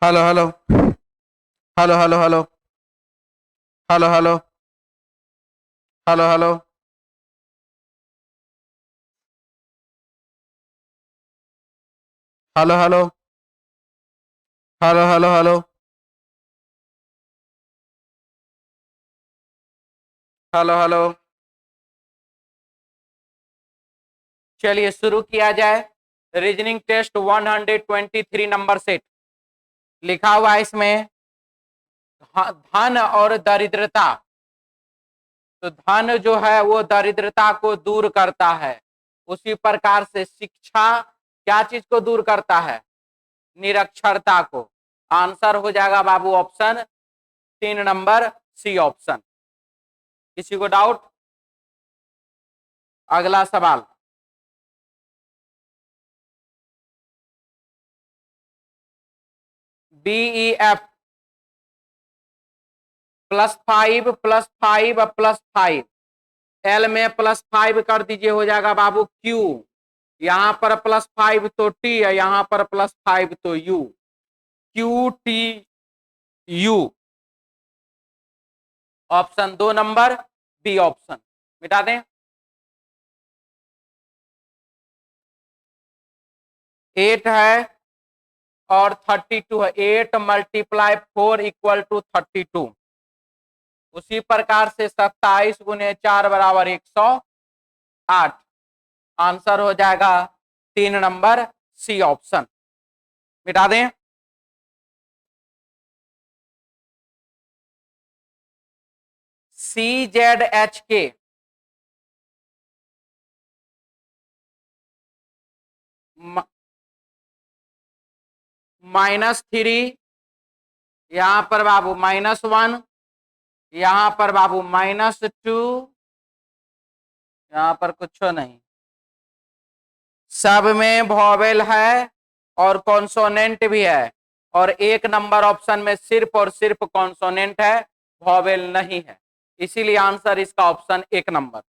Hello hello hello hello hello hello hello hello hello hello hello hello hello hello hello hello. चलिए शुरू किया जाए। Reasoning test 123 number set लिखा हुआ है इसमें। धन और दरिद्रता। तो धन जो है वो दरिद्रता को दूर करता है। उसी प्रकार से शिक्षा क्या चीज को दूर करता है? निरक्षरता को। आंसर हो जाएगा बाबू ऑप्शन 3 नंबर सी ऑप्शन। किसी को डाउट? अगला सवाल। BEF +5 +5 +5। एल में +5 कर दीजिए, हो जाएगा बाबू Q। यहां पर +5 तो T है, यहां पर +5 तो U। QTU। Option 2 number B option. मिटा दें। 8 है और 32 है। 8 × 4 = 32। उसी प्रकार से 27 × 4 = 108। आंसर हो जाएगा 3 नंबर सी ऑप्शन। मिटा दें। CZHK -3। यहां पर बाबू -1। यहां पर बाबू -2। यहां पर कुछ नहीं। सब में वॉवेल है और कॉन्सोनेंट भी है, और 1 नंबर ऑप्शन में सिर्फ और सिर्फ कॉन्सोनेंट है, वॉवेल नहीं है। इसीलिए आंसर इसका ऑप्शन 1 नंबर।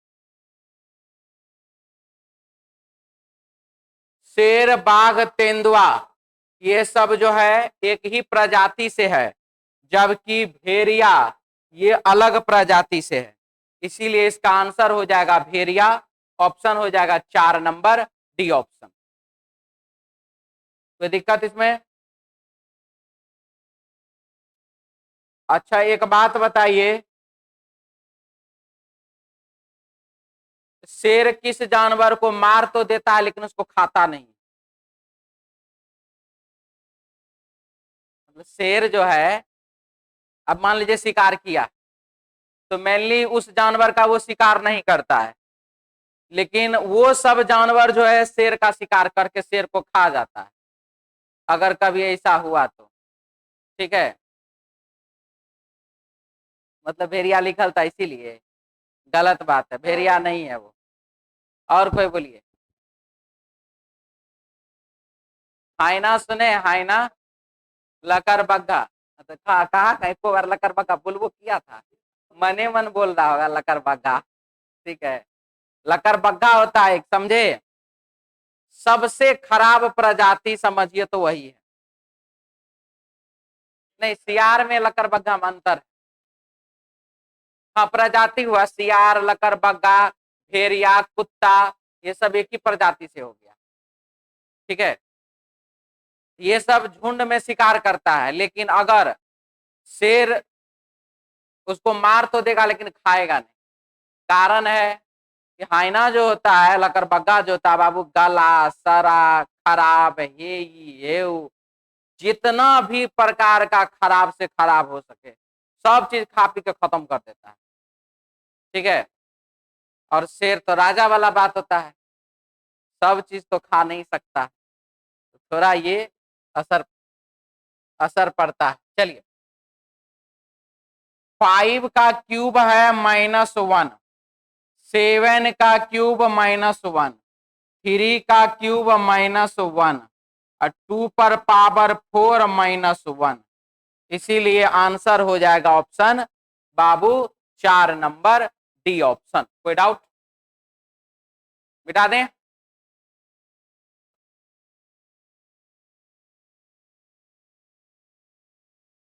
शेर, बाघ, तेंदुआ ये सब जो है एक ही प्रजाति से है, जबकि भेड़िया ये अलग प्रजाति से है। इसीलिए इसका आंसर हो जाएगा भेड़िया। ऑप्शन हो जाएगा 4 नंबर डी ऑप्शन। कोई दिक्कत इसमें? अच्छा एक बात बताइए, शेर किस जानवर को मार तो देता है लेकिन उसको खाता नहीं? मतलब शेर जो है, अब मान लीजिए शिकार किया, तो मेनली उस जानवर का वो शिकार नहीं करता है, लेकिन वो सब जानवर जो है शेर का शिकार करके शेर को खा जाता है, अगर कभी ऐसा हुआ तो। ठीक है, मतलब भेड़िया लिखल था इसीलिए। गलत बात है, भेड़िया नहीं है वो। और कोई बोलिए। हाइना सुने? हाइना, लकर बग्गा। तो कहा कहीं को बार लकर बग्गा बुलबुल किया था, मने मन बोल रहा होगा लकर बग्गा। ठीक है, लकर बग्गा होता है एक, समझे? सबसे खराब प्रजाति समझिए तो वही है। नहीं, सियार में लकर बग्गा में अंतर है। हाँ, प्रजाति हुआ सियार, लकर बग्गा, भेड़िया, कुत्ता, ये सब एक ही प्रजाति से हो गया। ठीक है, ये सब झुंड में शिकार करता है, लेकिन अगर शेर उसको मार तो देगा लेकिन खाएगा नहीं। कारण है कि हाइना जो होता है, लकड़बग्गा जो होता है बाबू, गला, सरा, खराब, ये जितना भी प्रकार का खराब से खराब हो सके सब चीज खा पी के खत्म कर देता है। ठीक है, और शेर तो राजा वाला बात होता है, सब चीज तो खा नहीं सकता, तो थोड़ा ये असर असर पड़ता है। चलिए, 5 का क्यूब है -1, 7 का क्यूब -1, 3 का क्यूब -1, और 2 पर पावर 4 -1। इसीलिए आंसर हो जाएगा ऑप्शन बाबू 4 नंबर डी ऑप्शन। कोई डाउट? मिटा दें।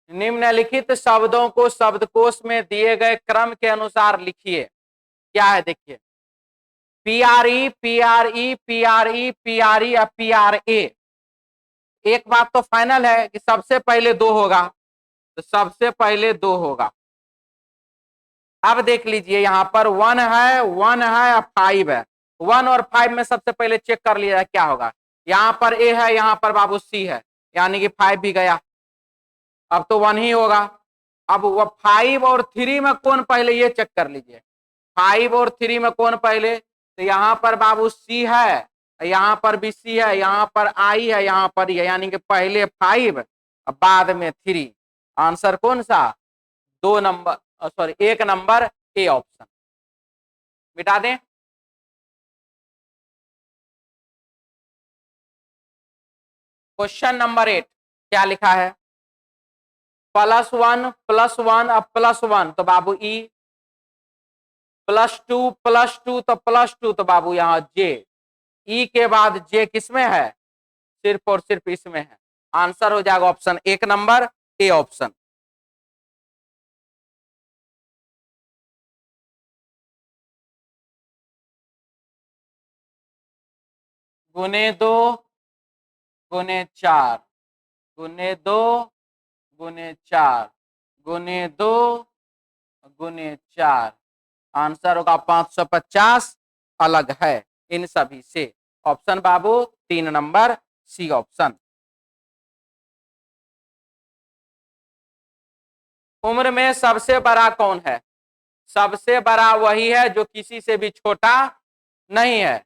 निम्नलिखित शब्दों को शब्दकोश में दिए गए क्रम के अनुसार लिखिए। क्या है देखिए, PRE PRE PRE PRE या PRA। एक बात तो फाइनल है कि सबसे पहले दो होगा, तो सबसे पहले दो होगा। अब देख लीजिए, यहां पर 1 है, 1 है और 5 है। 1 और 5 में सबसे पहले चेक कर लिया क्या होगा। यहां पर A है, यहां पर बाबू C है, यानी कि 5 भी गया। अब तो 1 ही होगा। अब वो 5 और 3 में कौन पहले, ये चेक कर लीजिए। 5 और 3 में कौन पहले, तो यहाँ पर बाबू C है, यहाँ पर भी C है, यहाँ पर I है, यहाँ पर है, यानी कि पहले 5 बाद में 3। आंसर कौन सा, 2 number, sorry 1 number A option. मिटा दें। क्वेश्चन नंबर 8 क्या लिखा है, +1 अब +1 तो बाबू E, +2 तो बाबू यहाँ J। E के बाद J किसमें है, सिर्फ और सिर्फ इसमें है। आंसर हो जाएगा option 1 number A option. ×2 ×4 ×2 ×4 ×2 ×4, answer होगा 550 अलग है इन सभी से। ऑप्शन बाबू 3 नंबर सी ऑप्शन। उम्र में सबसे बड़ा कौन है, सबसे बड़ा वही है जो किसी से भी छोटा नहीं है।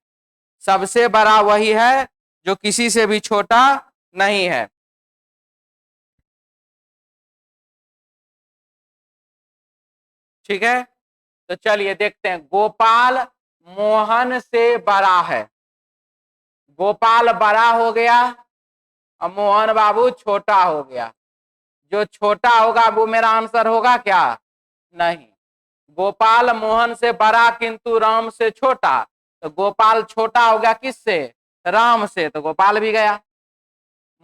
सबसे बड़ा वही है जो किसी से भी छोटा नहीं है। ठीक है, तो चलिए देखते हैं। गोपाल मोहन से बड़ा है, गोपाल बड़ा हो गया और मोहन बाबू छोटा हो गया। जो छोटा होगा वो मेरा आंसर होगा क्या, नहीं। गोपाल मोहन से बड़ा किंतु राम से छोटा, तो गोपाल छोटा हो गया किससे, राम से, तो गोपाल भी गया।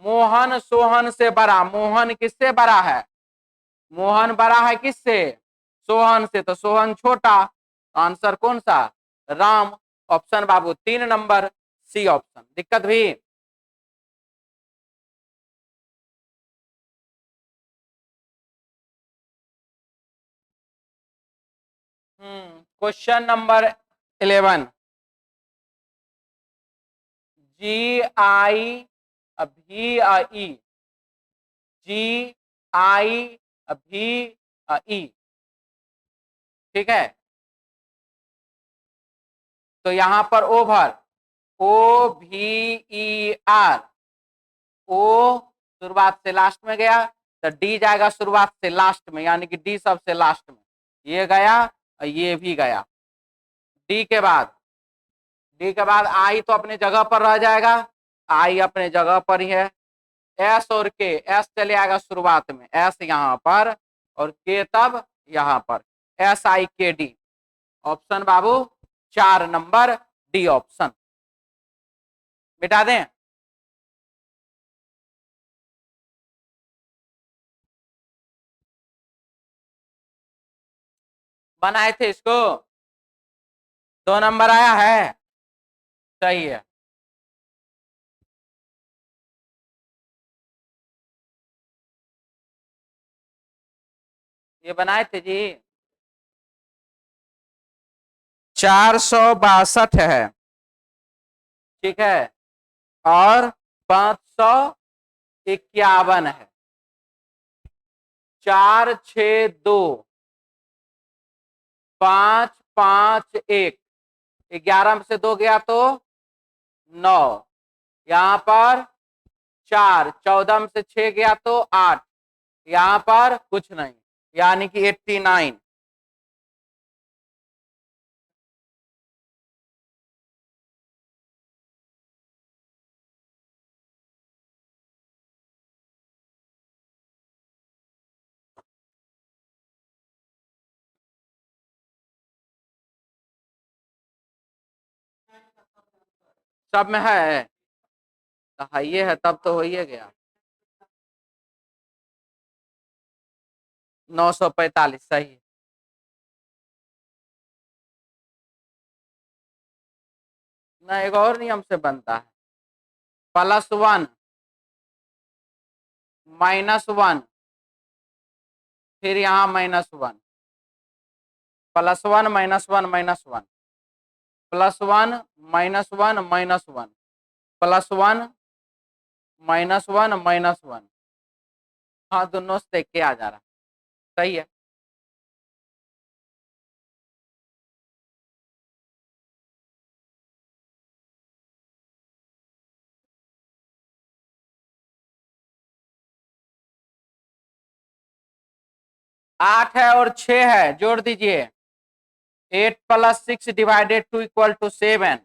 मोहन सोहन से बड़ा, मोहन किससे बड़ा है, मोहन बड़ा है किससे, सोहन से, तो सोहन छोटा। आंसर कौन सा, राम। ऑप्शन बाबू 3 नंबर सी ऑप्शन। दिक्कत भी। Question number 11, GI VI, GI VI, ठीक है। तो यहां पर ओवर, OVER, ओ शुरुआत से लास्ट में गया, तो डी जाएगा शुरुआत से लास्ट में, यानी कि डी सबसे लास्ट में, ये गया और ये भी गया। डी के बाद, डी के बाद आई तो अपने जगह पर रह जाएगा, आई अपने जगह पर ही है। एस और के, एस चले आएगा शुरुआत में, एस यहाँ पर और के तब यहाँ पर, SIKD। ऑप्शन बाबू 4 नंबर डी ऑप्शन। मिटा दें। बनाए थे इसको, 2 नंबर आया है, सही है। ये बनाए थे जी, 462 है, ठीक है, और 551 है। 462 551, 11 में से 2 गया तो 9, यहाँ पर 4, 14 में से 6 गया तो 8, यहाँ पर कुछ नहीं, यानी कि 89। सब में है, तो ये है, तब तो हो ही गया। 945 सही है। ना एक और नियम से बनता है, +1 -1 फिर यहाँ -1, +1 -1 -1 +1 -1 -1 +1 -1 -1। हाँ दोनों से देख के आ जा रहा, सही है। आठ है और 6 है, जोड़ दीजिए। 8 + 6 / 2 = 7।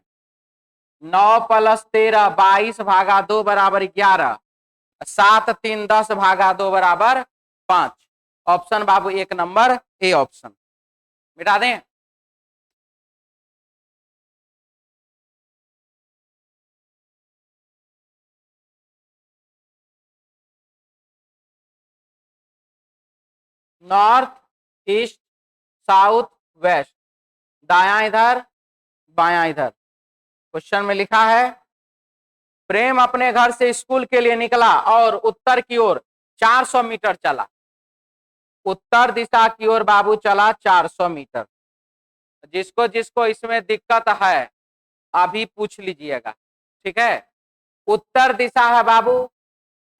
9 + 13 22 भागा 2 बराबर 11। 7 3 10 भागा 2 बराबर 5। Option Babu 1 number A option. मिटा दें। नॉर्थ, ईस्ट, साउथ, वेस्ट, दाया इधर बाया इधर। क्वेश्चन में लिखा है, प्रेम अपने घर से स्कूल के लिए निकला और उत्तर की ओर 400 मीटर चला। उत्तर दिशा की ओर बाबू चला 400 मीटर। जिसको जिसको इसमें दिक्कत है अभी पूछ लीजिएगा, ठीक है। उत्तर दिशा है बाबू,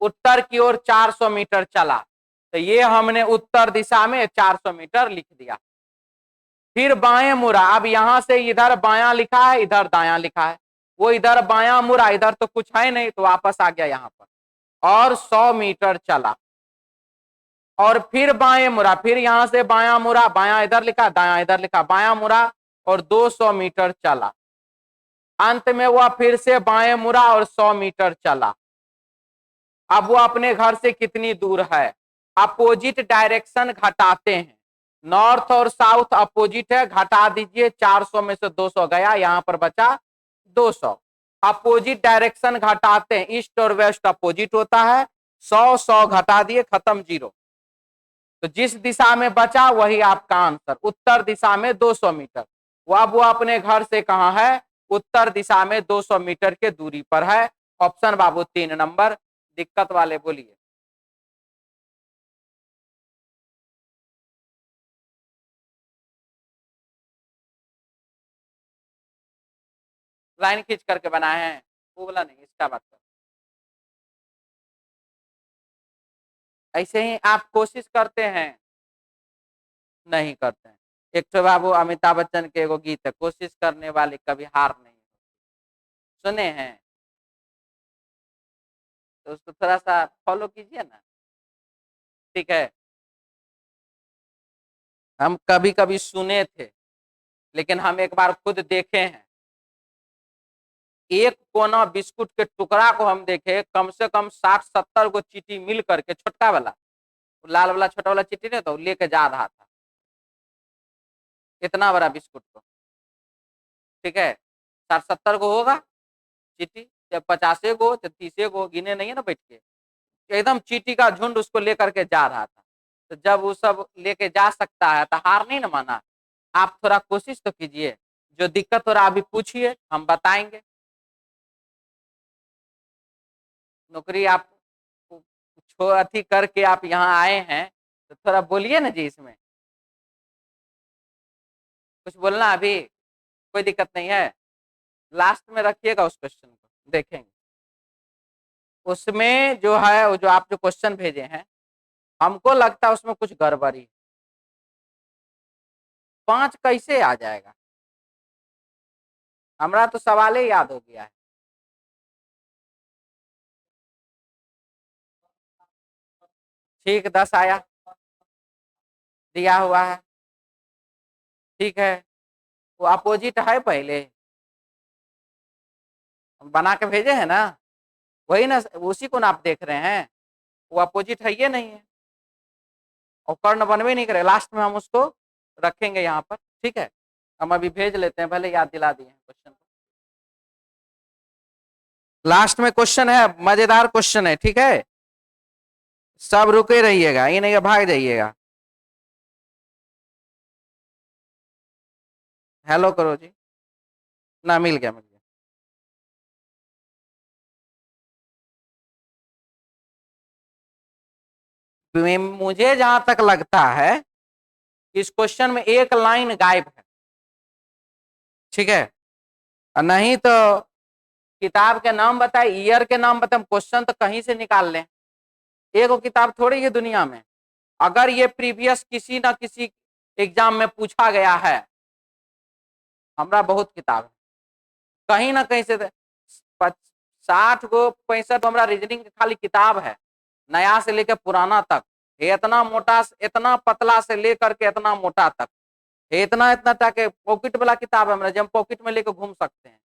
उत्तर की ओर 400 मीटर चला, तो ये हमने उत्तर दिशा में 400 मीटर लिख दिया। फिर बाएं मुड़ा, अब यहां से इधर बायां लिखा है, इधर दायां लिखा है, वो इधर बायां मुड़ा, इधर तो कुछ है नहीं तो वापस आ गया यहाँ पर और 100 मीटर चला। और फिर बाएं मुड़ा, फिर यहां से बायां मुड़ा, बायां इधर लिखा दायां इधर लिखा, बायां मुड़ा और 200 मीटर चला। अंत में वह फिर से बाएं मुड़ा और 100 मीटर चला। अब वो अपने घर से कितनी दूर है, अपोजिट डायरेक्शन घटाते हैं। नॉर्थ और साउथ अपोजिट है, घटा दीजिए। 400 में से 200 गया, यहां पर बचा 200। अपोजिट डायरेक्शन घटाते हैं, ईस्ट और वेस्ट अपोजिट होता है। 100 100 घटा दिए, खत्म 0। तो जिस दिशा में बचा वही आपका आंसर, उत्तर दिशा में 200 मीटर। वो अपने घर से कहां है, उत्तर दिशा में 200 मीटर के दूरी पर है। ऑप्शन बाबू 3 नंबर। दिक्कत वाले बोलिए। लाइन खींच करके बनाए हैं, वो बोला नहीं, इसका बात कर। ऐसे ही आप कोशिश करते हैं, नहीं करते हैं। एक तो बाबू अमिताभ बच्चन के एगो गीत है, कोशिश करने वाले कभी हार नहीं, सुने हैं? तो उसको थोड़ा सा फॉलो कीजिए ना, ठीक है। हम कभी कभी सुने थे, लेकिन हम एक बार खुद देखे हैं। एक कोना बिस्कुट के टुकड़ा को हम देखे, कम से कम 60-70 को चीटी मिल करके, छोटका वाला, लाल वाला छोटा वाला चीटी नहीं तो लेके जा रहा था, इतना बड़ा बिस्कुट को, ठीक है। 60-70 को होगा चीटी, जब 50 को, जब 30 को, गिने नहीं है ना बैठ के, एकदम चीटी का झुंड उसको लेकर के जा रहा था। तो जब वो सब लेके जा सकता है तो हार नहीं ना माना। आप थोड़ा कोशिश तो कीजिए, जो दिक्कत हो रहा अभी पूछिए, हम बताएंगे। नौकरी आप अथी करके आप यहाँ आए हैं, तो थोड़ा बोलिए ना जी। इसमें कुछ बोलना अभी, कोई दिक्कत नहीं है। लास्ट में रखिएगा उस क्वेश्चन को, देखेंगे उसमें जो है, वो जो आप जो क्वेश्चन भेजे हैं, हमको लगता है उसमें कुछ गड़बड़ी। 5 कैसे आ जाएगा, हमारा तो सवाल ही याद हो गया है। ठीक, 10 आया, दिया हुआ है, ठीक है। वो अपोजिट है, पहले बना के भेजे हैं ना, वही ना, उसी को ना आप देख रहे हैं। वो अपोजिट है, ये नहीं है, और कर्ण बनवे नहीं करे। लास्ट में हम उसको रखेंगे यहाँ पर, ठीक है। हम अभी भेज लेते हैं, पहले याद दिला दिए क्वेश्चन। लास्ट में क्वेश्चन है, मजेदार क्वेश्चन है, ठीक है। सब रुके रहिएगा, ये नहीं भाग जाइएगा। हेलो करो जी। ना मिल गया, मिल गया। मुझे जहां तक लगता है इस क्वेश्चन में एक लाइन गायब है, ठीक है। और नहीं तो किताब के नाम बताए, ईयर के नाम बताए, क्वेश्चन तो कहीं से निकाल लें। एक वो किताब थोड़ी है दुनिया में। अगर ये प्रीवियस किसी ना किसी एग्जाम में पूछा गया है, हमरा बहुत किताब है, कहीं ना कहीं से 60 गो 65 हमरा रीजनिंग की खाली किताब है, नया से लेकर पुराना तक। ये इतना मोटा, इतना पतला से लेकर के इतना मोटा तक, ये इतना इतना तक पॉकेट वाला किताब है मेरा, जब हम पॉकेट में लेकर घूम सकते हैं।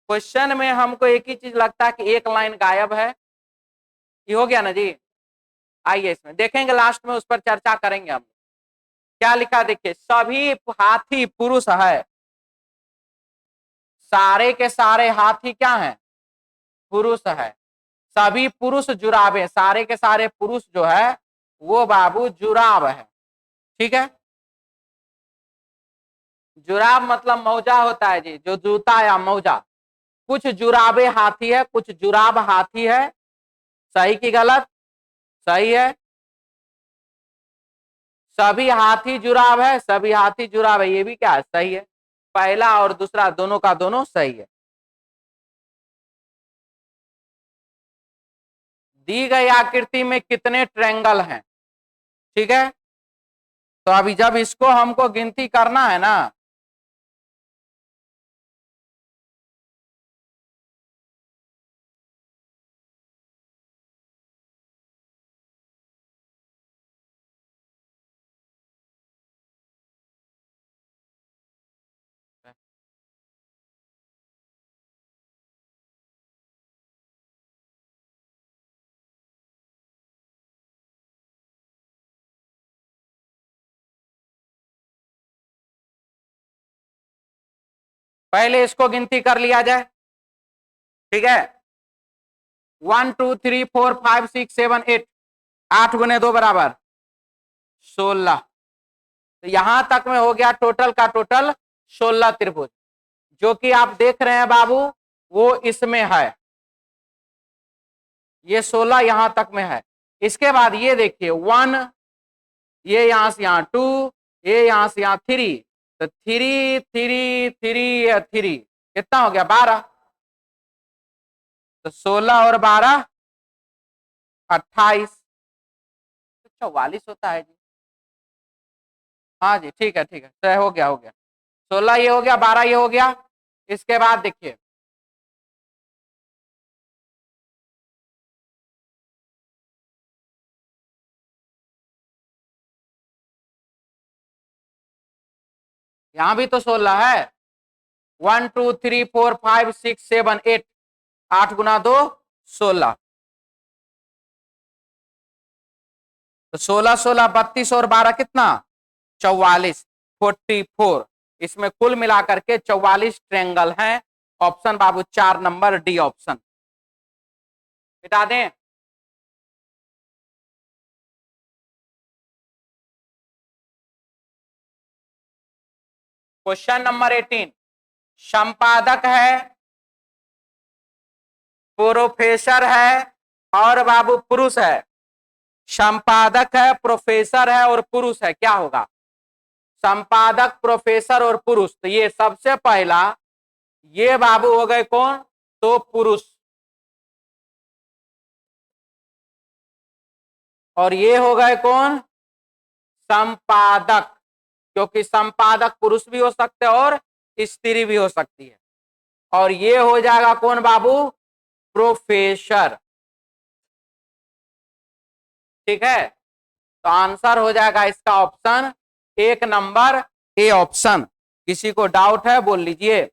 क्वेश्चन में हमको एक ही चीज लगता है कि एक लाइन गायब है। ये हो गया ना जी। आइए इसमें देखेंगे, लास्ट में उस पर चर्चा करेंगे हम। क्या लिखा देखिए, सभी हाथी पुरुष है। सारे के सारे हाथी क्या हैं? पुरुष है। सभी पुरुष जुराबे, सारे के सारे पुरुष जो है वो बाबू जुराब है, ठीक है। जुराब मतलब मौजा होता है जी, जो जूता या मौजा। कुछ जुराबे हाथी है, कुछ जुराब हाथी है। सही की गलत? सही है। सभी हाथी जुराब है, सभी हाथी जुराब है, ये भी क्या है? सही है। पहला और दूसरा दोनों का दोनों सही है। दी गई आकृति में कितने ट्रायंगल हैं? ठीक है, तो अभी जब इसको हमको गिनती करना है ना, पहले इसको गिनती कर लिया जाए, ठीक है। 1 2 3 4 5 6 7 8, 8 गुने 2 बराबर 16। तो यहां तक में हो गया टोटल का टोटल 16 त्रिभुज, जो कि आप देख रहे हैं बाबू वो इसमें है। ये 16 यहां तक में है। इसके बाद ये देखिए 1, ये यहां से यहां 2, ये यहां से यहां 3, तो 3 3 3 3 कितना हो गया? 12। तो 16 और 12 28, तो 44 होता है जी। हाँ जी, ठीक है ठीक है, तो हो गया हो गया। 16 ये हो गया, 12 ये हो गया। इसके बाद देखिए यहां भी तो 16 है। 1 2 3 4 5 6 7 8, 8 गुना 2 16, तो 16 16 32 और 12 कितना? 44, 44। इसमें कुल मिलाकर के 44 ट्रायंगल हैं। ऑप्शन बाबू 4 नंबर डी ऑप्शन। मिटा दें? क्वेश्चन नंबर 18, संपादक है, प्रोफेसर है और बाबू पुरुष है। संपादक है, प्रोफेसर है और पुरुष है, क्या होगा? संपादक, प्रोफेसर और पुरुष, तो ये सबसे पहला ये बाबू हो गए कौन? तो पुरुष। और ये हो गए कौन? संपादक, क्योंकि संपादक पुरुष भी हो सकते हैं और स्त्री भी हो सकती है। और ये हो जाएगा कौन बाबू? प्रोफेसर, ठीक है। तो आंसर हो जाएगा इसका ऑप्शन 1 नंबर ए ऑप्शन। किसी को डाउट है बोल लीजिए।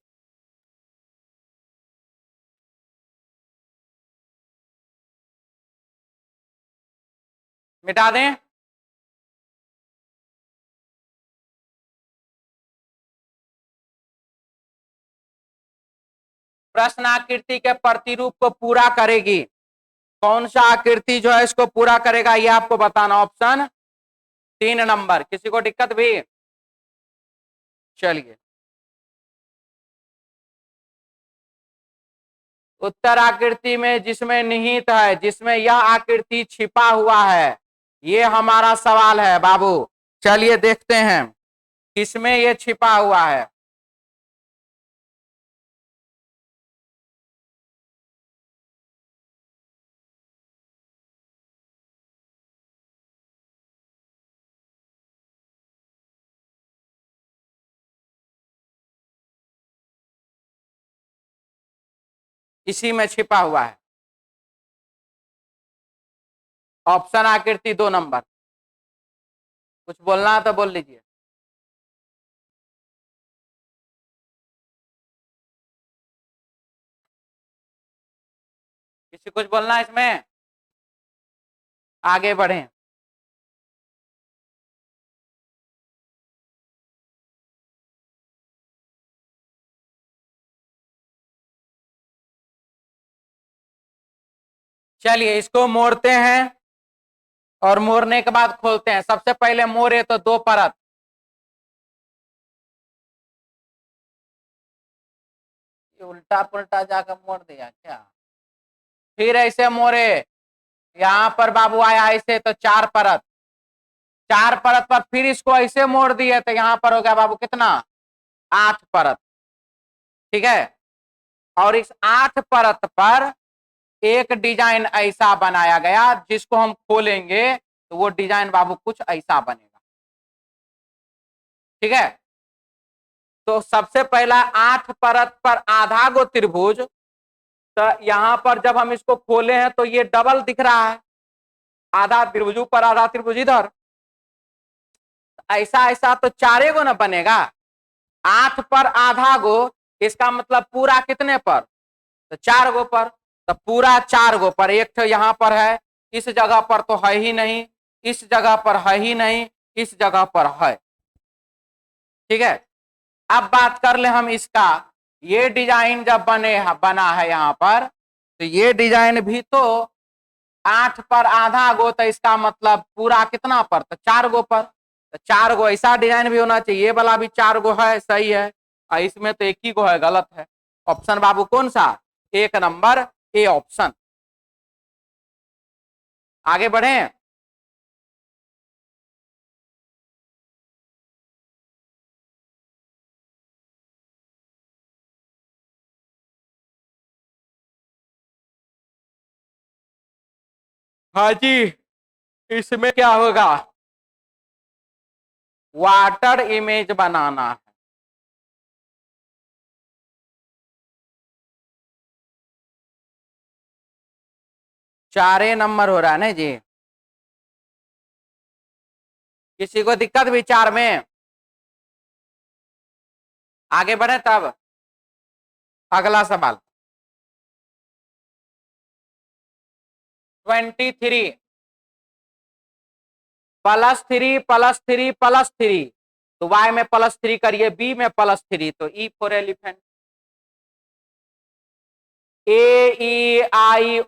मिटा दें? प्रश्न आकृति के प्रतिरूप को पूरा करेगी। कौन सा आकृति जो है इसको पूरा करेगा, ये आपको बताना। Option 3 number. किसी को दिक्कत भी? चलिए, उत्तर आकृति में जिसमें निहित है, जिसमें यह आकृति छिपा हुआ है, ये हमारा सवाल है बाबू। चलिए देखते हैं किसमें ये छिपा हुआ है। इसी में छिपा हुआ है। ऑप्शन आकृति 2 नंबर। कुछ बोलना है तो बोल लीजिए। किसी कुछ बोलना है इसमें, आगे बढ़े। चलिए इसको मोड़ते हैं और मोड़ने के बाद खोलते हैं। सबसे पहले मोड़े तो 2 परत, उल्टा पुल्टा जाकर मोड़ दिया क्या। फिर ऐसे मोड़े, यहां पर बाबू आया ऐसे तो 4 परत, 4 परत पर फिर इसको ऐसे मोड़ दिए तो यहां पर हो गया बाबू कितना, 8 परत। ठीक है, और इस 8 परत पर एक डिजाइन ऐसा बनाया गया जिसको हम खोलेंगे तो वो डिजाइन बाबू कुछ ऐसा बनेगा। ठीक है, तो सबसे पहला 8 परत पर आधा गो त्रिभुज, तो यहां पर जब हम इसको खोले हैं तो ये डबल दिख रहा है, आधा त्रिभुज ऊपर आधा त्रिभुज इधर, ऐसा ऐसा तो 4 गो ना बनेगा। 8 पर आधा गो, इसका मतलब पूरा कितने पर, तो 4 गो पर, तो पूरा 4 गो पर। एक तो यहां पर है, इस जगह पर तो है ही नहीं, इस जगह पर है ही नहीं, इस जगह पर है। ठीक है, अब बात कर ले हम इसका, ये डिजाइन जब बना है यहां पर, तो ये डिजाइन भी तो 8 पर आधा गो, तो इसका मतलब पूरा कितना पर, तो 4 गो पर। तो 4 गो ऐसा डिजाइन भी होना चाहिए, ये वाला भी 4 गो है, सही है। और इसमें तो एक ही गो है, गलत है। ऑप्शन बाबू कौन सा, 1 नंबर ए ऑप्शन। आगे बढ़े। हाँ जी, इसमें क्या होगा, वाटर इमेज बनाना है। चारे नंबर हो रहा है ना जी। किसी को दिक्कत विचार में, आगे बढ़े तब अगला सवाल। 23 +3 +3 +3, तो y में +3 करिए, b में +3, तो ई फॉर एलिफेंट। AEIOU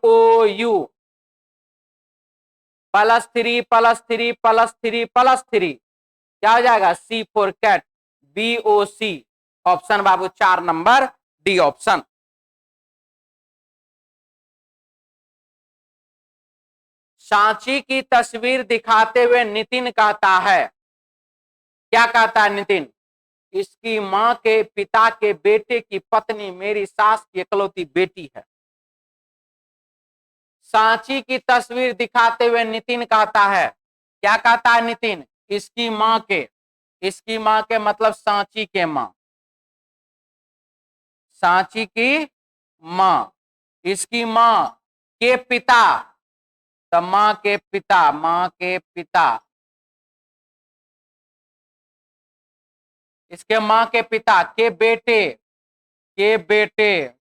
+3 +3 +3 +3, क्या हो जाएगा, C for cat, BOC। Option बाबू 4 नंबर डी ऑप्शन। सांची की तस्वीर दिखाते हुए नितिन कहता है, क्या कहता है नितिन, इसकी मां के पिता के बेटे की पत्नी मेरी सास की इकलौती बेटी है। सांची की तस्वीर दिखाते हुए नितिन कहता है, क्या कहता है नितिन, इसकी मां के, इसकी मां के मतलब सांची के मां, सांची की मां, इसकी मां के पिता, तो मां के पिता, मां के पिता, इसके मां के पिता के बेटे, के बेटे,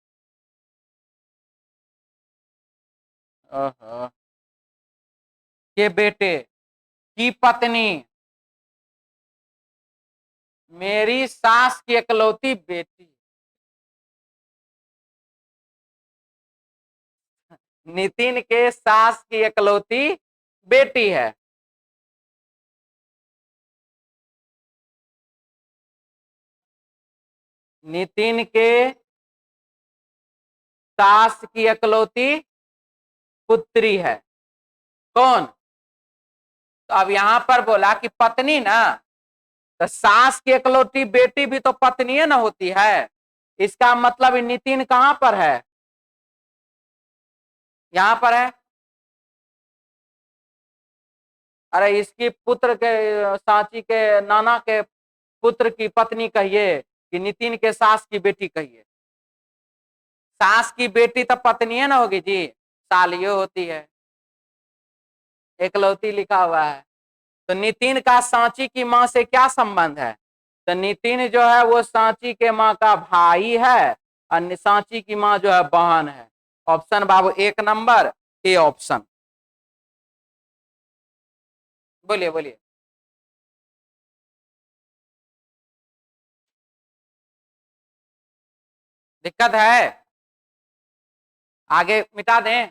के बेटे की पत्नी मेरी सास की इकलौती बेटी। नितिन के सास की इकलौती बेटी है। नितिन के सास की इकलौती पुत्री है। कौन? तो अब यहां पर बोला कि पत्नी ना, तो सास की इकलौती बेटी भी तो पत्नी ना होती है। इसका मतलब नितिन कहां पर है? यहां पर है। अरे इसकी पुत्र के, सांची के नाना के पुत्र की पत्नी कहिए कि नितिन के सास की बेटी कहिए? सास की बेटी तो पत्नी है ना होगी जी, सालियो होती है। एकलौती लिखा हुआ है। तो नितिन का सांची की मां से क्या संबंध है? तो नितिन जो है वो सांची के माँ का भाई है, और सांची की माँ जो है बहन है। Option Babu 1 number A option. बोलिए बोलिए। दिक्कत है? आगे मिटा दें?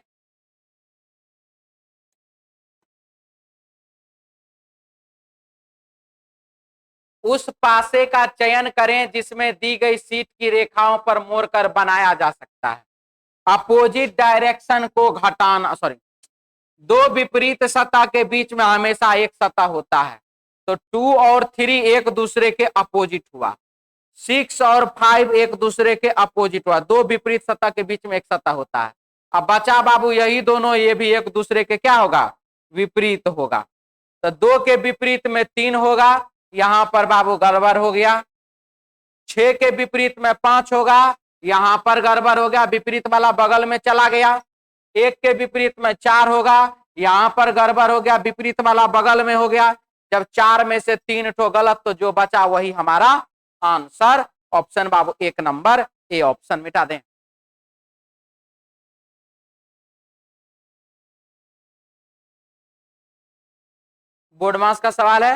उस पासे का चयन करें जिसमें दी गई सीट की रेखाओं पर मोड़कर बनाया जा सकता है। अपोजिट डायरेक्शन को घटाना, सॉरी, दो विपरीत सतह के बीच में हमेशा एक सतह होता है। तो 2 और 3 एक दूसरे के अपोजिट हुआ, 6 और 5 एक दूसरे के अपोजिट हुआ। दो विपरीत सतह के बीच में एक सतह होता है। अब बचा बाबू यही दोनों, ये भी एक दूसरे के क्या होगा? विपरीत होगा। तो 2 के विपरीत में 3 होगा, यहां पर बाबू गड़बड़ हो गया। 6 के विपरीत में 5 होगा, यहां पर गड़बड़ हो गया, विपरीत वाला बगल में चला गया। 1 के विपरीत में 4 होगा, यहां पर गड़बड़ हो गया, विपरीत वाला बगल में हो गया। जब 4 में से 3 ठो गलत, तो जो बचा वही हमारा answer. Option Babu 1 number A option. मिटा दें? बोर्ड मास का सवाल है,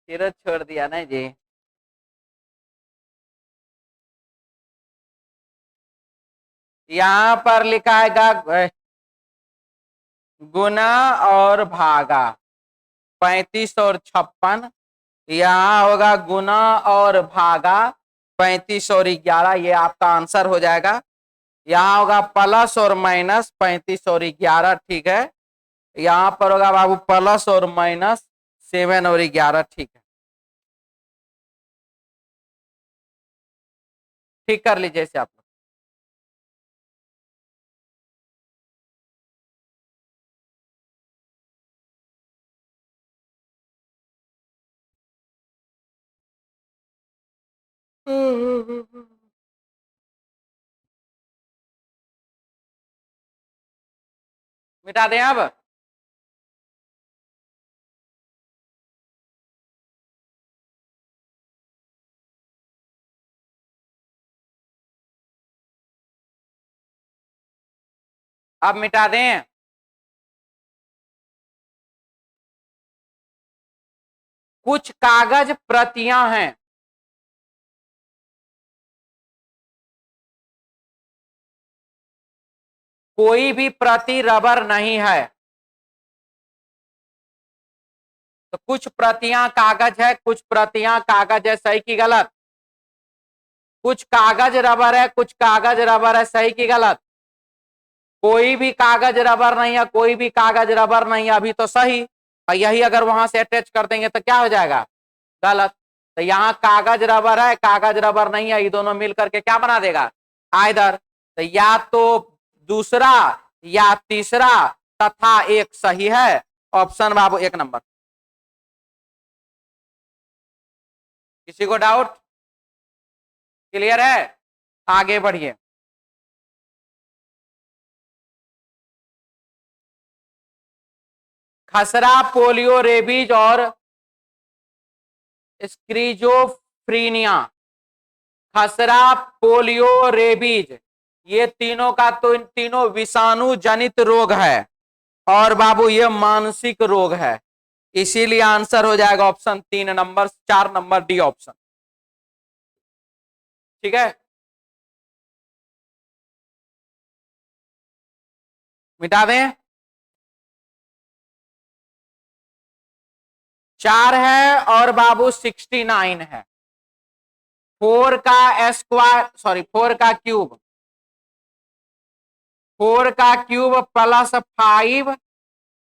फिर छोड़ दिया नहीं जी। यहां पर लिखा है गुना और भागा, 35 और 56। यहाँ होगा गुना और भागा 35 और 11, ये आपका आंसर हो जाएगा। यहाँ होगा प्लस और माइनस 35 और 11, ठीक है। यहाँ पर होगा बाबू प्लस और माइनस 7 और 11, ठीक है। ठीक कर लीजिए इसे आप लोग। मिटा दें अब? अब मिटा दें? कुछ कागज प्रतियां हैं, कोई भी प्रति रबर नहीं है। तो कुछ प्रतियां कागज है, कुछ प्रतियां कागज है, सही की गलत? कुछ कागज रबर है, कुछ कागज रबर है, सही की गलत? कोई भी कागज रबर नहीं है, कोई भी कागज रबर नहीं है, अभी तो सही। और यही अगर वहां से अटैच कर देंगे तो क्या हो जाएगा? गलत। तो यहाँ कागज रबर है, कागज रबर नहीं है, ये दोनों मिलकर के क्या बना देगा? आइदर। तो या तो दूसरा या तीसरा तथा एक सही है। ऑप्शन बाबू 1 नंबर। किसी को डाउट? क्लियर है? आगे बढ़िए। खसरा, पोलियो, रेबीज और स्क्रीजोफ्रीनिया। खसरा, पोलियो, रेबीज, ये तीनों का तो इन तीनों विषाणु जनित रोग है, और बाबू ये मानसिक रोग है। इसीलिए आंसर हो जाएगा option 3 number, 4 number D option. ठीक है, मिटा दें? 4 है और बाबू 69 है। 4 का स्क्वायर, सॉरी 4 का क्यूब, 4 का क्यूब प्लस 5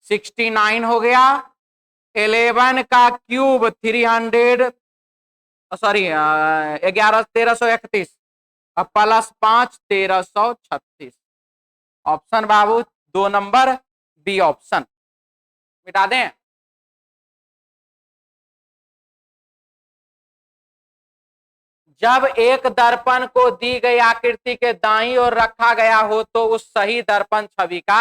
69 हो गया। 11 का क्यूब 300, सॉरी 1331 और प्लस 5 1336। ऑप्शन बाबू 2 नंबर बी ऑप्शन। मिटा दें। जब एक दर्पण को दी गई आकृति के दाईं ओर रखा गया हो तो उस सही दर्पण छवि का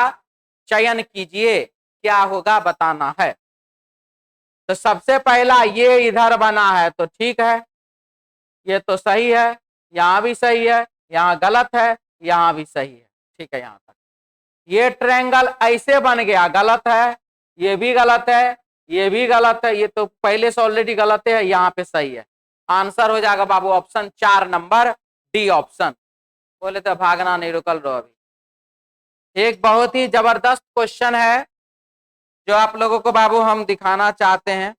चयन कीजिए, क्या होगा बताना है। तो सबसे पहला ये इधर बना है तो ठीक है, ये तो सही है, यहां भी सही है, यहां गलत है, यहां भी सही है, ठीक है यहां तक। ये ट्रायंगल ऐसे बन गया, गलत है, ये भी गलत है, ये भी गलत है, ये तो पहले से ऑलरेडी गलत है, यहाँ पे सही है। आंसर हो जाएगा बाबू ऑप्शन 4 नंबर डी ऑप्शन। बोले तो भागना नहीं, रुकल रहो अभी। एक बहुत ही जबरदस्त क्वेश्चन है जो आप लोगों को बाबू हम दिखाना चाहते हैं।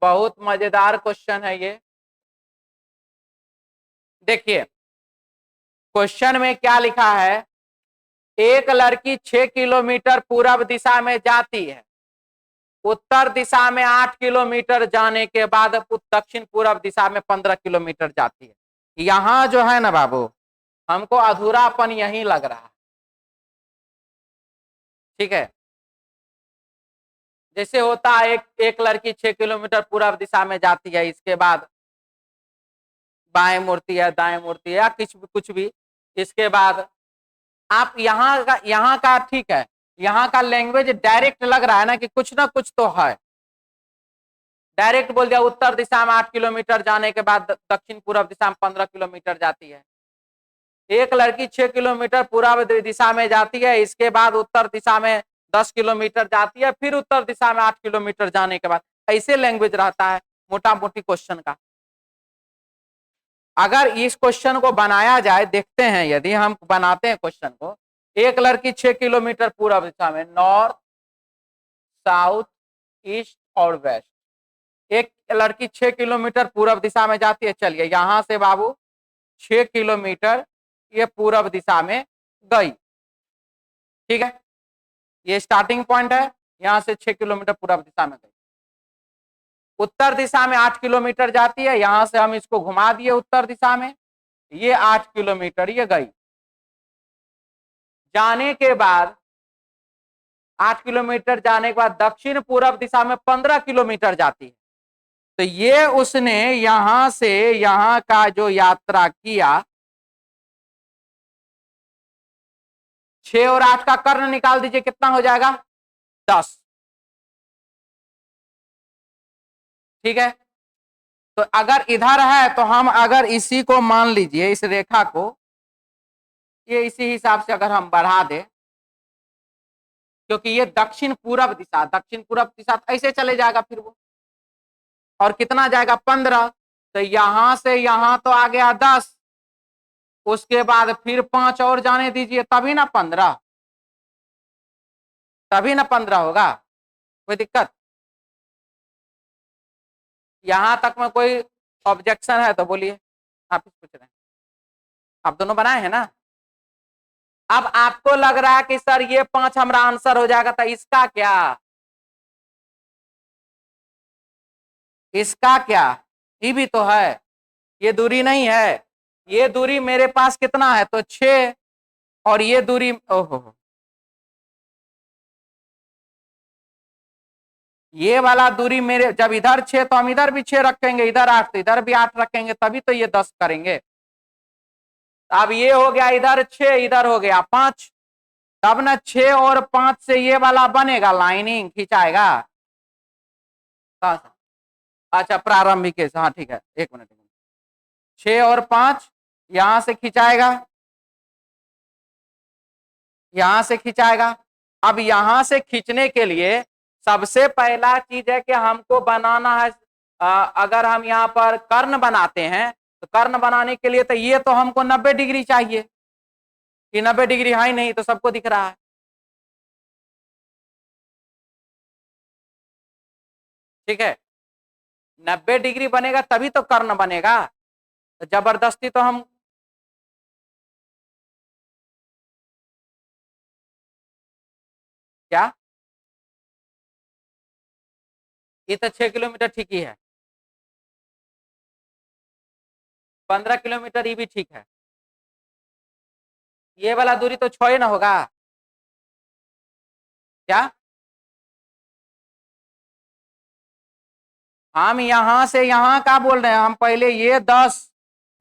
बहुत मजेदार क्वेश्चन है ये। देखिए क्वेश्चन में क्या लिखा है, एक लड़की 6 किलोमीटर पूर्व दिशा में जाती है, उत्तर दिशा में 8 किलोमीटर जाने के बाद दक्षिण पूर्व दिशा में 15 किलोमीटर जाती है। यहां जो है ना बाबू, हमको अधूरापन यही लग रहा है, ठीक है। जैसे होता है एक लड़की 6 किलोमीटर पूर्व दिशा में जाती है, इसके बाद बाएं मुड़ती है, दाएं मुड़ती है, या कुछ भी, इसके बाद आप यहाँ का ठीक है, यहाँ का लैंग्वेज डायरेक्ट लग रहा है ना कि कुछ ना कुछ तो है। डायरेक्ट बोल दिया उत्तर दिशा में 8 किलोमीटर जाने के बाद दक्षिण पूर्व दिशा में 15 किलोमीटर जाती है। एक लड़की 6 किलोमीटर पूर्व दिशा में जाती है, इसके बाद उत्तर दिशा में 10 किलोमीटर जाती है, फिर उत्तर दिशा में 8 किलोमीटर जाने के बाद, ऐसे लैंग्वेज रहता है मोटा मोटी क्वेश्चन का। अगर इस क्वेश्चन को बनाया जाए, देखते हैं यदि हम बनाते हैं क्वेश्चन को, एक लड़की 6 किलोमीटर पूर्व दिशा में, नॉर्थ साउथ ईस्ट और वेस्ट, एक लड़की 6 किलोमीटर पूर्व दिशा में जाती है। चलिए यहां से बाबू 6 किलोमीटर ये पूर्व दिशा में गई, ठीक है, ये स्टार्टिंग पॉइंट है, यहां से 6 किलोमीटर पूर्व दिशा में गई। उत्तर दिशा में 8 किलोमीटर जाती है, यहां से हम इसको घुमा दिए उत्तर दिशा में, ये 8 किलोमीटर ये गई। जाने के बाद 8 किलोमीटर जाने के बाद दक्षिण पूर्व दिशा में 15 किलोमीटर जाती है। तो ये उसने यहां से यहां का जो यात्रा किया, 6 और 8 का कर्ण निकाल दीजिए, कितना हो जाएगा 10, ठीक है। तो अगर इधर है तो हम अगर इसी को मान लीजिए, इस रेखा को ये इसी हिसाब से अगर हम बढ़ा दें, क्योंकि ये दक्षिण पूर्व दिशा ऐसे चले जाएगा फिर वो, और कितना जाएगा 15, तो यहां से यहां तो आ गया 10, उसके बाद फिर 5 और जाने दीजिए, तभी ना 15, तभी ना 15 होगा। कोई दिक्कत यहां तक में कोई ऑब्जेक्शन है तो बोलिए। आप पूछ रहे हैं, आप दोनों बनाए हैं ना। अब आपको लग रहा है कि सर ये 5 हमारा आंसर हो जाएगा, तो इसका क्या, इसका क्या, ये भी तो है, ये दूरी नहीं है, ये दूरी मेरे पास कितना है तो 6, और ये दूरी, ओहो, ये वाला दूरी मेरे, जब इधर 6 तो हम इधर भी 6 रखेंगे, इधर 8 तो इधर भी 8 रखेंगे, तभी तो ये 10 करेंगे। अब ये हो गया इधर 6, इधर हो गया 5, तब ना 6 और 5 से ये वाला बनेगा, लाइनिंग खिंचाएगा। अच्छा प्रारंभिक, हाँ ठीक है, एक मिनट, 6 और 5 यहां से खिंचाएगा, यहां से खिंचाएगा। अब यहां से खींचने के लिए सबसे पहला चीज है कि हमको बनाना है, अगर हम यहाँ पर कर्ण बनाते हैं तो कर्ण बनाने के लिए तो ये तो हमको 90 डिग्री चाहिए, कि 90 डिग्री है ही नहीं, तो सबको दिख रहा है। ठीक है, 90 डिग्री बनेगा तभी तो कर्ण बनेगा। तो जबरदस्ती तो हम क्या, ये तो 6 किलोमीटर ठीक ही है, 15 किलोमीटर ये भी ठीक है, ये वाला दूरी तो 6 ही ना होगा क्या। हम यहां से यहां का बोल रहे हैं, हम पहले ये 10,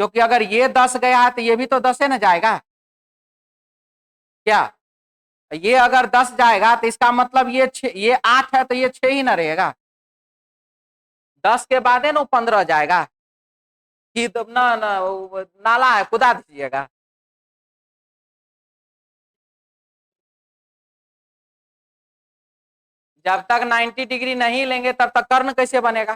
क्योंकि अगर ये 10 गया है तो ये भी तो 10 है ना जाएगा क्या। ये अगर 10 जाएगा तो इसका मतलब ये 8 है तो ये 6 ही ना रहेगा, 10 के बाद है ना 15 जाएगा कि तो ना ना नाला है खुदा दीजिएगा। जब तक 90 डिग्री नहीं लेंगे तब तक कर्ण कैसे बनेगा।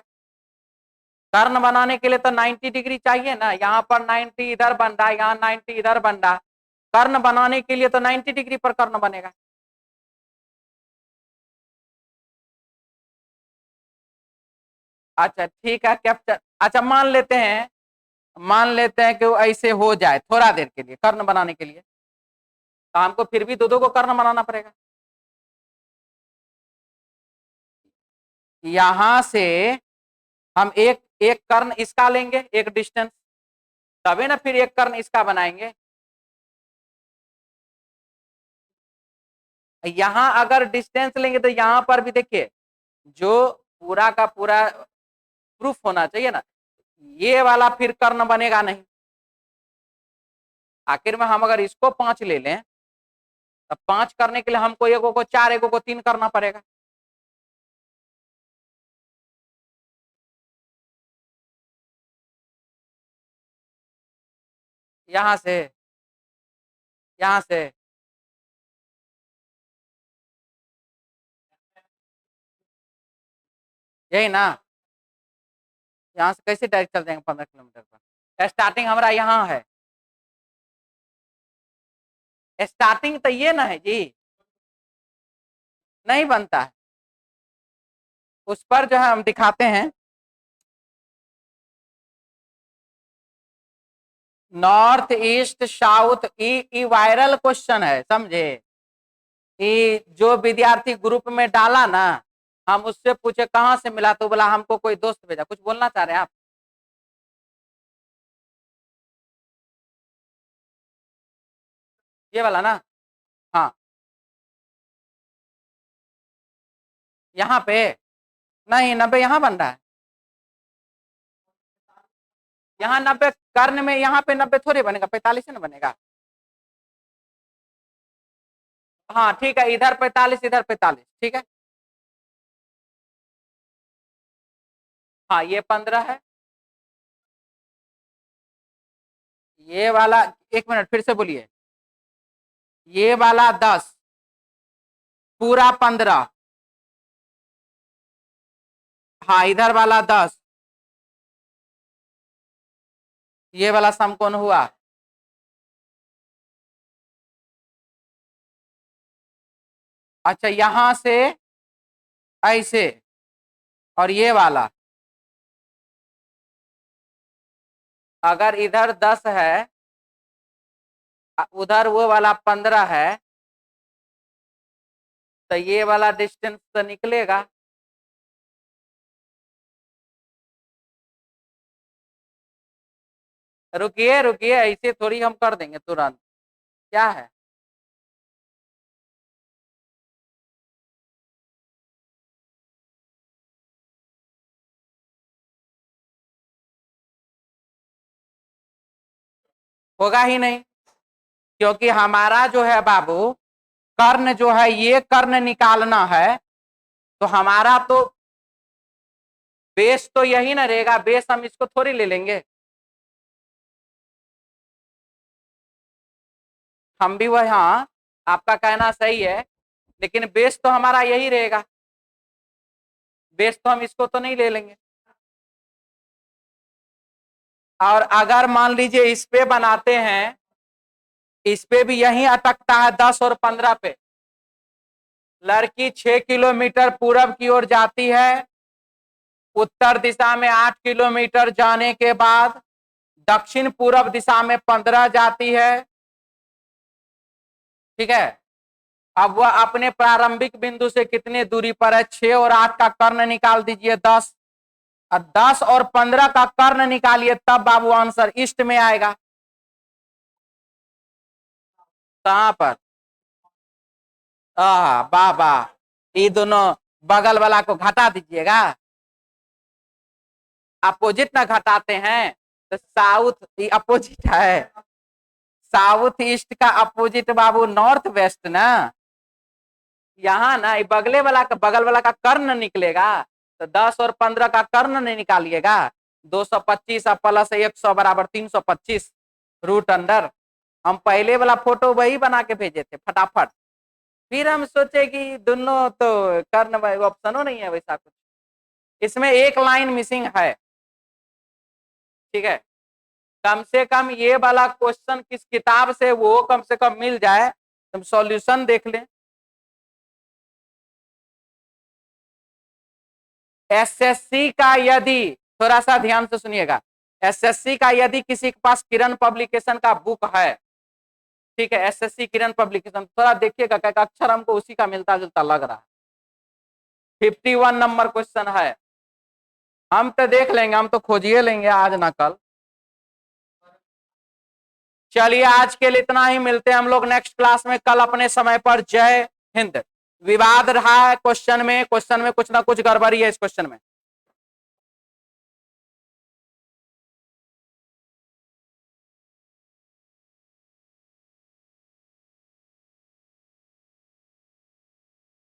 कर्ण बनाने के लिए तो 90 डिग्री चाहिए ना, यहाँ पर 90 इधर बन रहा है, यहाँ 90 इधर बन रहा है, कर्ण बनाने के लिए तो 90 डिग्री पर कर्ण बनेगा। अच्छा ठीक है, कैप्चर, अच्छा मान लेते हैं कि वो ऐसे हो जाए थोड़ा देर के लिए कर्ण बनाने के लिए, तो हमको फिर भी दो दो को कर्ण बनाना पड़ेगा। यहां से हम एक एक कर्ण इसका लेंगे, एक डिस्टेंस, तभी ना फिर एक कर्ण इसका बनाएंगे। यहां अगर डिस्टेंस लेंगे तो यहां पर भी देखिए, जो पूरा का पूरा प्रूफ होना चाहिए ना, ये वाला फिर कर्ण बनेगा नहीं। आखिर में हम अगर इसको 5 ले लें, तो 5 करने के लिए हमको एगो को 4, एगो को 3 करना पड़ेगा। यहां से, यहां से, यही ना, यहाँ से कैसे डायरेक्ट चल जाएंगे 15 किलोमीटर पर, स्टार्टिंग हमारा यहाँ है, स्टार्टिंग तो ये ना है जी, नहीं बनता है। उस पर जो है हम दिखाते हैं, नॉर्थ ईस्ट साउथ, ई वायरल क्वेश्चन है समझे। ये जो विद्यार्थी ग्रुप में डाला ना, हम उससे पूछे कहाँ से मिला, तो बोला हमको कोई दोस्त भेजा। कुछ बोलना चाह रहे हैं आप। ये वाला ना, हाँ, यहाँ पे नहीं, 90 यहाँ बन रहा है, यहाँ 90 कर्ण में, यहाँ पे 90 थोड़ी बनेगा, 45 ना बनेगा। हाँ ठीक है, इधर 45 इधर 45, ठीक है। हाँ ये 15 है, ये वाला, एक मिनट फिर से बोलिए, ये वाला 10, पूरा 15, हाँ इधर वाला 10, ये वाला समकोण हुआ। अच्छा यहां से ऐसे, और ये वाला, अगर इधर 10 है, उधर वो वाला 15 है, तो ये वाला डिस्टेंस तो निकलेगा। रुकिए रुकिए, ऐसे थोड़ी हम कर देंगे तुरंत, क्या है। होगा ही नहीं, क्योंकि हमारा जो है बाबू, कर्ण जो है, ये कर्ण निकालना है, तो हमारा तो बेस तो यही ना रहेगा, बेस हम इसको थोड़ी ले लेंगे। हम भी वह, हाँ आपका कहना सही है, लेकिन बेस तो हमारा यही रहेगा, बेस तो हम इसको तो नहीं ले लेंगे। और अगर मान लीजिए इस पे बनाते हैं, इस पे भी यही अटकता है 10 और 15 पे। लड़की 6 किलोमीटर पूरब की ओर जाती है, उत्तर दिशा में 8 किलोमीटर जाने के बाद दक्षिण पूर्व दिशा में 15 जाती है। ठीक है, अब वह अपने प्रारंभिक बिंदु से कितने दूरी पर है? 6 और 8 का कर्ण निकाल दीजिए 10, और 10 और 15 का कर्ण निकालिए, तब बाबू आंसर ईस्ट में आएगा। कहां पर? वाह वाह, ये दोनों बगल वाला को घटा दीजिएगा। अपोजिट ना घटाते हैं तो साउथ अपोजिट है, साउथ ईस्ट का अपोजिट बाबू नॉर्थ वेस्ट ना। यहाँ ना बगल वाला का कर्ण निकलेगा, तो 10 और 15 का कर्ण नहीं निकालिएगा। 225 प्लस 100 बराबर 325 रूट अंडर। हम पहले वाला फोटो वही बना के भेजे थे फटाफट, फिर हम सोचे कि दोनों तो कर्ण ऑप्शनों नहीं है वैसा कुछ, इसमें एक लाइन मिसिंग है। ठीक है, कम से कम ये वाला क्वेश्चन किस किताब से वो कम से कम मिल जाए, तुम सॉल्यूशन देख लें। एसएससी का यदि, थोड़ा सा ध्यान से सुनिएगा, एसएससी का यदि किसी के पास किरण पब्लिकेशन का बुक है, ठीक है, एसएससी किरण पब्लिकेशन, थोड़ा देखिएगा क्या अक्षर हमको उसी का मिलता जुलता लग रहा है। 51 नंबर क्वेश्चन है, हम तो देख लेंगे, हम तो खोजिए लेंगे आज ना कल। चलिए आज के लिए इतना ही, मिलते हैं हम लोग नेक्स्ट क्लास में कल अपने समय पर। जय हिंद। विवाद रहा है क्वेश्चन में कुछ ना कुछ गड़बड़ी है इस क्वेश्चन में।